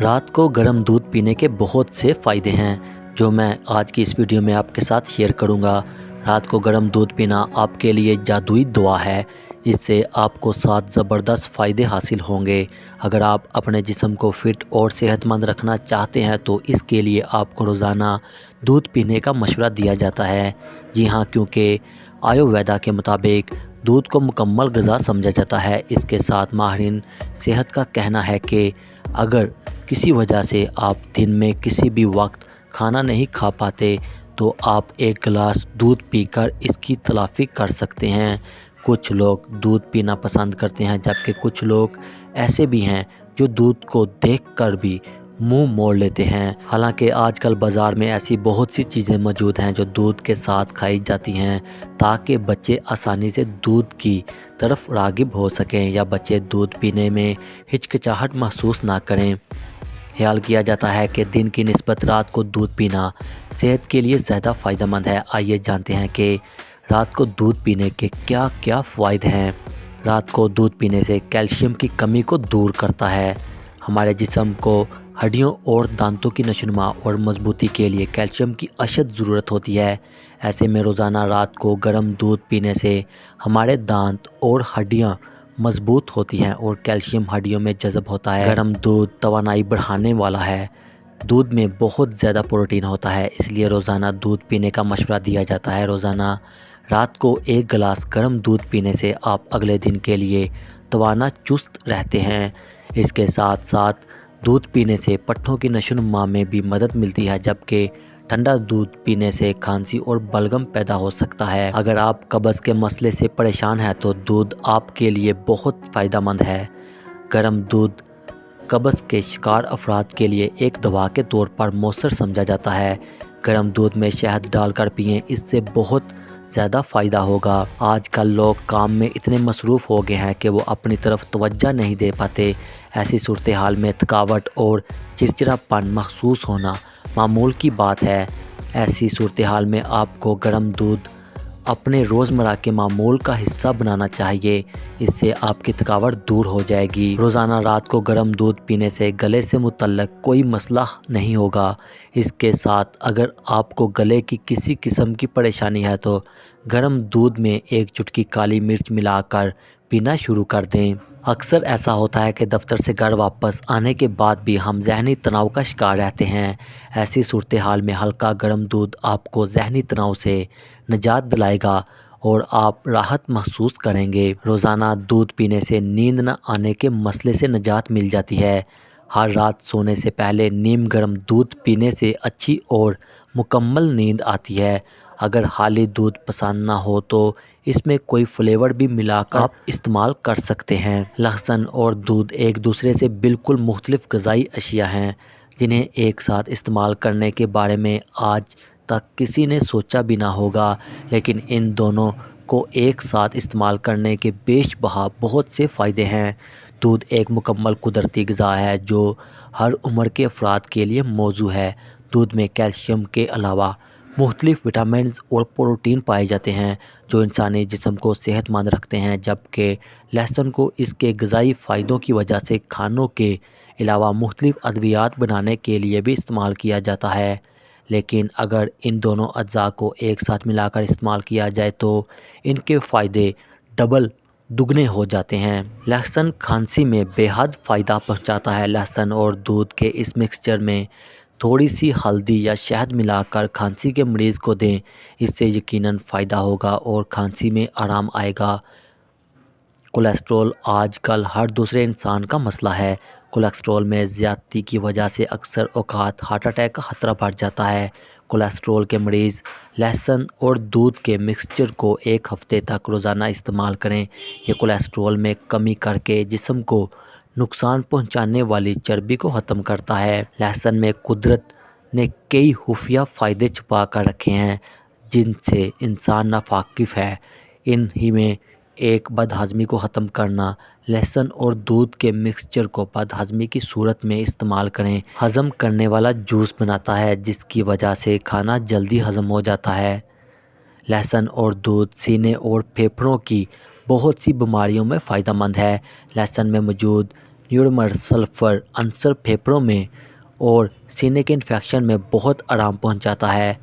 رات کو گرم دودھ پینے کے بہت سے فائدے ہیں جو میں آج کی اس ویڈیو میں آپ کے ساتھ شیئر کروں گا۔ رات کو گرم دودھ پینا آپ کے لیے جادوئی دوا ہے۔ اس سے آپ کو 7 زبردست فائدے حاصل ہوں گے۔ اگر آپ اپنے جسم کو فٹ اور صحت مند رکھنا چاہتے ہیں تو اس کے لیے آپ کو روزانہ دودھ پینے کا مشورہ دیا جاتا ہے۔ جی ہاں، کیونکہ آیورویدا کے مطابق دودھ کو مکمل غذا سمجھا جاتا ہے۔ اس کے ساتھ ماہرین صحت کا کہنا ہے کہ اگر کسی وجہ سے آپ دن میں کسی بھی وقت کھانا نہیں کھا پاتے تو آپ ایک گلاس دودھ پی کر اس کی تلافی کر سکتے ہیں۔ کچھ لوگ دودھ پینا پسند کرتے ہیں جبکہ کچھ لوگ ایسے بھی ہیں جو دودھ کو دیکھ کر بھی منہ موڑ لیتے ہیں۔ حالانکہ آج کل بازار میں ایسی بہت سی چیزیں موجود ہیں جو دودھ کے ساتھ کھائی جاتی ہیں تاکہ بچے آسانی سے دودھ کی طرف راغب ہو سکیں یا بچے دودھ پینے میں ہچکچاہٹ محسوس نہ کریں۔ خیال کیا جاتا ہے کہ دن کی نسبت رات کو دودھ پینا صحت کے لیے زیادہ فائدہ مند ہے۔ آئیے جانتے ہیں کہ رات کو دودھ پینے کے کیا کیا فوائد ہیں۔ رات کو دودھ پینے سے کیلشیم کی کمی کو دور کرتا ہے۔ ہمارے جسم کو ہڈیوں اور دانتوں کی نشوونما اور مضبوطی کے لیے کیلشیم کی اشد ضرورت ہوتی ہے۔ ایسے میں روزانہ رات کو گرم دودھ پینے سے ہمارے دانت اور ہڈیاں مضبوط ہوتی ہیں اور کیلشیم ہڈیوں میں جذب ہوتا ہے۔ گرم دودھ توانائی بڑھانے والا ہے۔ دودھ میں بہت زیادہ پروٹین ہوتا ہے، اس لیے روزانہ دودھ پینے کا مشورہ دیا جاتا ہے۔ روزانہ رات کو ایک گلاس گرم دودھ پینے سے آپ اگلے دن کے لیے توانا چست رہتے ہیں۔ اس کے ساتھ ساتھ دودھ پینے سے پٹھوں کی نشوونما میں بھی مدد ملتی ہے، جبکہ ٹھنڈا دودھ پینے سے کھانسی اور بلغم پیدا ہو سکتا ہے۔ اگر آپ قبض کے مسئلے سے پریشان ہیں تو دودھ آپ کے لیے بہت فائدہ مند ہے۔ گرم دودھ قبض کے شکار افراد کے لیے ایک دوا کے طور پر مؤثر سمجھا جاتا ہے۔ گرم دودھ میں شہد ڈال کر پئیں، اس سے بہت زیادہ فائدہ ہوگا۔ آج کل لوگ کام میں اتنے مصروف ہو گئے ہیں کہ وہ اپنی طرف توجہ نہیں دے پاتے۔ ایسی صورتحال میں تھکاوٹ اور چڑچڑاپن محسوس ہونا معمول کی بات ہے۔ ایسی صورتحال میں آپ کو گرم دودھ اپنے روزمرہ کے معمول کا حصہ بنانا چاہیے۔ اس سے آپ کی تھکاوٹ دور ہو جائے گی۔ روزانہ رات کو گرم دودھ پینے سے گلے سے متعلق کوئی مسئلہ نہیں ہوگا۔ اس کے ساتھ اگر آپ کو گلے کی کسی قسم کی پریشانی ہے تو گرم دودھ میں ایک چٹکی کالی مرچ ملا کر پینا شروع کر دیں۔ اکثر ایسا ہوتا ہے کہ دفتر سے گھر واپس آنے کے بعد بھی ہم ذہنی تناؤ کا شکار رہتے ہیں۔ ایسی صورتحال میں ہلکا گرم دودھ آپ کو ذہنی تناؤ سے نجات دلائے گا اور آپ راحت محسوس کریں گے۔ روزانہ دودھ پینے سے نیند نہ آنے کے مسئلے سے نجات مل جاتی ہے۔ ہر رات سونے سے پہلے نیم گرم دودھ پینے سے اچھی اور مکمل نیند آتی ہے۔ اگر خالی دودھ پسند نہ ہو تو اس میں کوئی فلیور بھی ملا کر آپ استعمال کر سکتے ہیں۔ لہسن اور دودھ ایک دوسرے سے بالکل مختلف غذائی اشیاء ہیں جنہیں ایک ساتھ استعمال کرنے کے بارے میں آج تک کسی نے سوچا بھی نہ ہوگا، لیکن ان دونوں کو ایک ساتھ استعمال کرنے کے بیش بہا بہت سے فائدے ہیں۔ دودھ ایک مکمل قدرتی غذا ہے جو ہر عمر کے افراد کے لیے موزوں ہے۔ دودھ میں کیلشیم کے علاوہ مختلف وٹامنز اور پروٹین پائے جاتے ہیں جو انسانی جسم کو صحت مند رکھتے ہیں، جبکہ لہسن کو اس کے غذائی فائدوں کی وجہ سے کھانوں کے علاوہ مختلف ادویات بنانے کے لیے بھی استعمال کیا جاتا ہے۔ لیکن اگر ان دونوں اجزاء کو ایک ساتھ ملا کر استعمال کیا جائے تو ان کے فائدے ڈبل دگنے ہو جاتے ہیں۔ لہسن کھانسی میں بے حد فائدہ پہنچاتا ہے۔ لہسن اور دودھ کے اس مکسچر میں تھوڑی سی ہلدی یا شہد ملا کر کھانسی کے مریض کو دیں، اس سے یقیناً فائدہ ہوگا اور کھانسی میں آرام آئے گا۔ کولیسٹرول آج کل ہر دوسرے انسان کا مسئلہ ہے۔ کولیسٹرول میں زیادتی کی وجہ سے اکثر اوقات ہارٹ اٹیک کا خطرہ بڑھ جاتا ہے۔ کولیسٹرول کے مریض لہسن اور دودھ کے مکسچر کو ایک ہفتے تک روزانہ استعمال کریں۔ یہ کولیسٹرول میں کمی کر کے جسم کو نقصان پہنچانے والی چربی کو ختم کرتا ہے۔ لہسن میں قدرت نے کئی خفیہ فائدے چھپا کر رکھے ہیں جن سے انسان ناواقف ہے۔ ان ہی میں ایک بد ہضمی کو ختم کرنا۔ لہسن اور دودھ کے مکسچر کو بد ہضمی کی صورت میں استعمال کریں۔ ہضم کرنے والا جوس بناتا ہے جس کی وجہ سے کھانا جلدی ہضم ہو جاتا ہے۔ لہسن اور دودھ سینے اور پھیپھڑوں کی بہت سی بیماریوں میں فائدہ مند ہے۔ لہسن میں موجود نیورمر سلفر عنصر پھیپھڑوں میں اور سینے کے انفیکشن میں بہت آرام پہنچاتا ہے